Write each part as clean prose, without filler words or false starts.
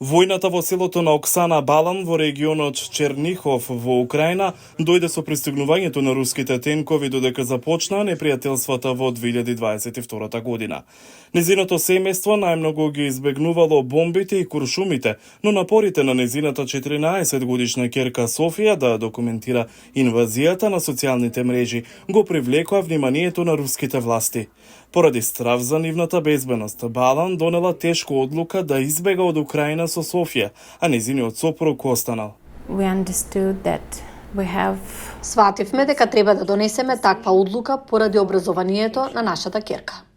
Војната во селото на Оксана Балан во регионот Чернихов во Украина дојде со пристигнувањето на руските тенкови додека започнаа непријателствата во 2022 година. Незиното семејство најмногу ги избегнувало бомбите и куршумите, но напорите на незината 14 годишна ќерка Софија да документира инвазијата на социјалните мрежи го привлекоа вниманието на руските власти. Поради страв за нивната безбедност, Балан донела тешка одлука да избега од Украина со Софија, а незиниот сопруг останал. Свативме дека треба да донесеме таква одлука поради образованието на нашата ќерка.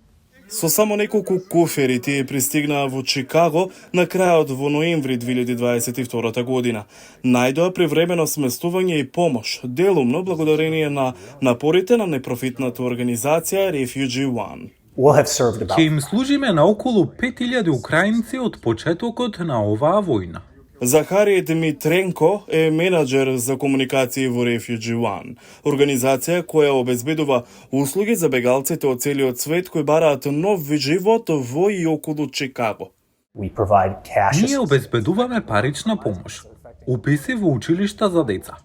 Со само неколку кофери тие пристигнаа во Чикаго на крајот во ноември 2022 година. Најдоа привремено сместување и помош, делумно благодарение на напорите на непрофитната организација Refugee One. Ќе им служиме на околу 5000 украинци од почетокот на оваа војна. Захарий Дмитренко е менаџер за комуникации во Refugee One, организација која обезбедува услуги за бегалците од целиот свет кои бараат нов живот во и околу Чикаго. Ние обезбедуваме парична помош, уписи во училишта за деца,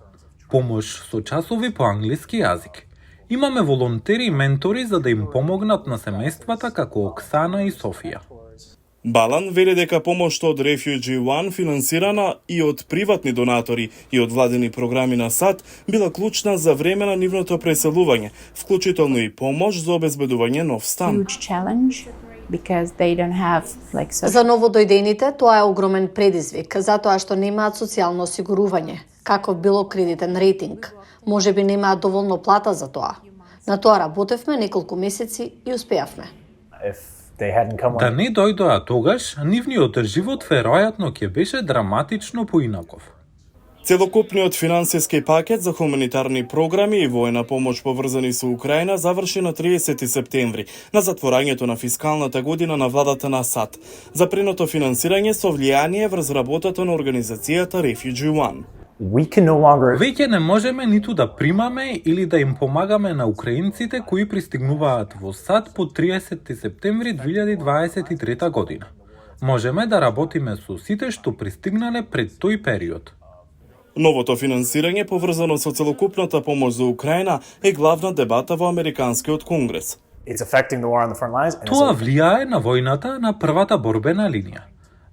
помош со часови по англиски јазик. Имаме волонтери и ментори за да им помогнат на семејствата како Оксана и Софија. Балан вели дека помошта од Refugee One, финансирана и од приватни донатори и од владени програми на САД, била клучна за време на нивното преселување, вклучително и помош за обезбедување нов стан. За новодојдените тоа е огромен предизвик, затоа што немаат социјално осигурување, каков било кредитен рейтинг. Можеби немаат доволно плата за тоа. На тоа работевме неколку месеци и успеавме. Да не дојдоа тогаш, нивниот живот веројатно ќе беше драматично поинаков. Целокупниот финансиски пакет за хуманитарни програми и војна помош поврзани со Украина заврши на 30 септември, на затворањето на фискалната година на владата на САД, за преното финансирање со влијание врз работата на организацијата Refugee One. Веќе не можеме ниту да примаме или да им помагаме на украинците кои пристигнуваат во САД по 30 септември 2023 година. Можеме да работиме со сите што пристигнале пред тој период. Новото финансирање поврзано со целокупната помош за Украина е главна дебата во Американскиот конгрес. Тоа влијае на војната на првата борбена линија.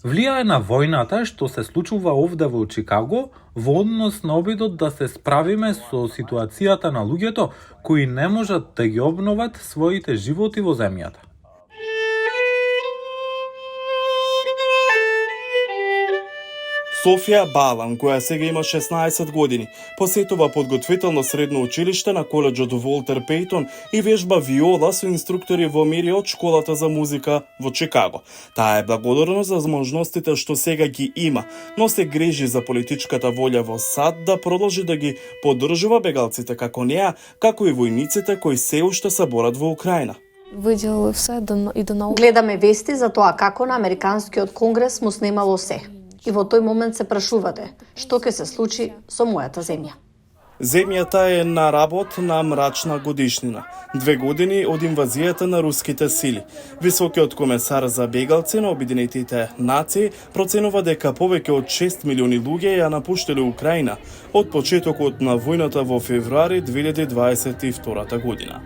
Влијае на војната што се случува овде во Чикаго во однос на обидот да се справиме со ситуацијата на луѓето кои не можат да ги обноват своите животи во земјата. Софија Балан, која сега има 16 години, посетува подготвително средно училиште на коледжот Волтер Пейтон и вежба виола со инструктори во Мериот, школата за музика во Чикаго. Таа е благодарна за можностите што сега ги има, но се грижи за политичката волја во САД да продолжи да ги поддржува бегалците како неа, како и војниците кои се уште се борат во Украина. Гледаме вести за тоа како на Американскиот конгрес му снемало се. И во тој момент се прашувате, што ќе се случи со мојата земја? Земјата е на работ на мрачна годишнина. 2 години од инвазијата на руските сили. Високиот комесар за бегалци на Обединетите нации проценува дека повеќе од 6 милиони луѓе ја напуштиле Украина од почетокот на војната во февруари 2022 година.